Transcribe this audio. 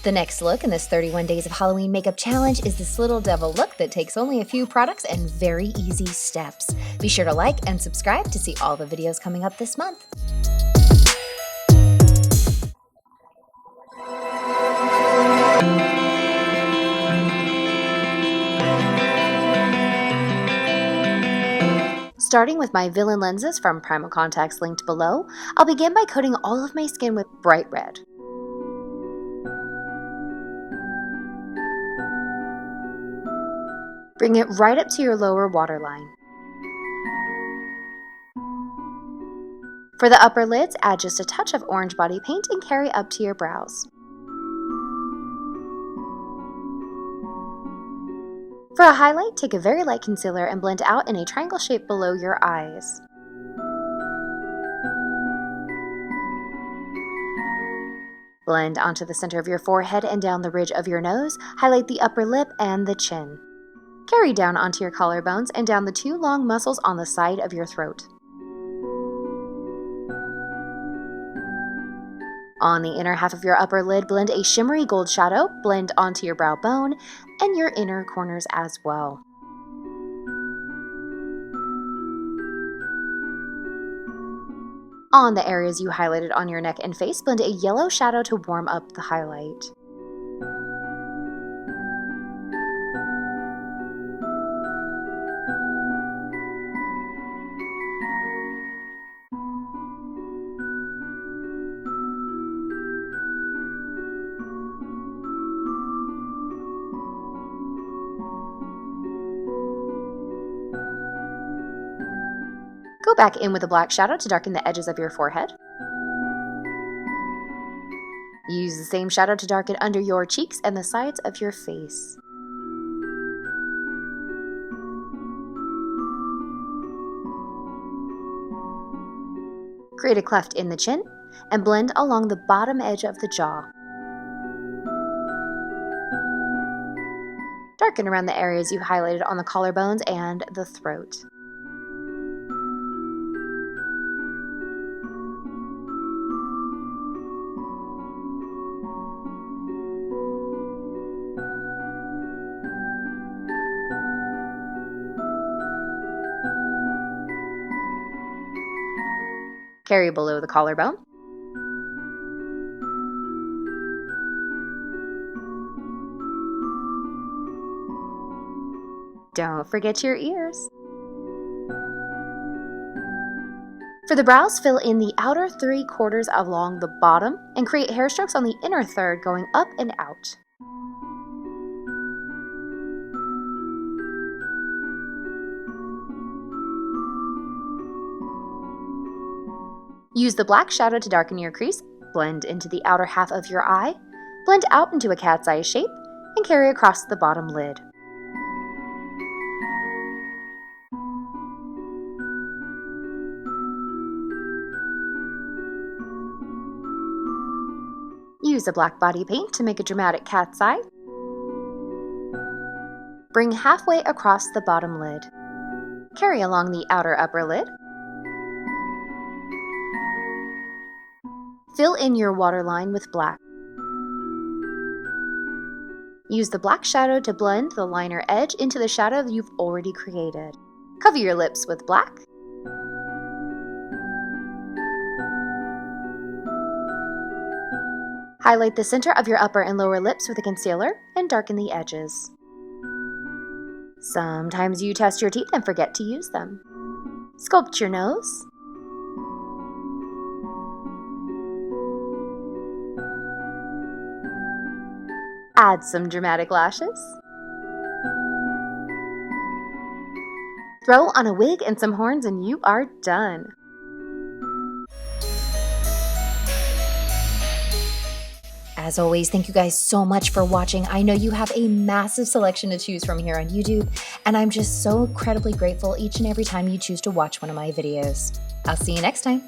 The next look in this 31 Days of Halloween Makeup Challenge is this little devil look that takes only a few products and very easy steps. Be sure to like and subscribe to see all the videos coming up this month. Starting with my Villain lenses from Primal Contacts linked below, I'll begin by coating all of my skin with bright red. Bring it right up to your lower waterline. For the upper lids, add just a touch of orange body paint and carry up to your brows. For a highlight, take a very light concealer and blend out in a triangle shape below your eyes. Blend onto the center of your forehead and down the ridge of your nose, highlight the upper lip and the chin. Carry down onto your collarbones and down the two long muscles on the side of your throat. On the inner half of your upper lid, blend a shimmery gold shadow, blend onto your brow bone and your inner corners as well. On the areas you highlighted on your neck and face, blend a yellow shadow to warm up the highlight. Go back in with a black shadow to darken the edges of your forehead. Use the same shadow to darken under your cheeks and the sides of your face. Create a cleft in the chin and blend along the bottom edge of the jaw. Darken around the areas you highlighted on the collarbones and the throat. Carry below the collarbone. Don't forget your ears. For the brows, fill in the outer 3/4 along the bottom and create hair strokes on the inner third going up and out. Use the black shadow to darken your crease, blend into the outer half of your eye, blend out into a cat's eye shape, and carry across the bottom lid. Use a black body paint to make a dramatic cat's eye. Bring halfway across the bottom lid. Carry along the outer upper lid. Fill in your waterline with black. Use the black shadow to blend the liner edge into the shadow that you've already created. Cover your lips with black. Highlight the center of your upper and lower lips with a concealer and darken the edges. Sometimes you test your teeth and forget to use them. Sculpt your nose. Add some dramatic lashes. Throw on a wig and some horns and you are done. As always, thank you guys so much for watching. I know you have a massive selection to choose from here on YouTube, and I'm just so incredibly grateful each and every time you choose to watch one of my videos. I'll see you next time.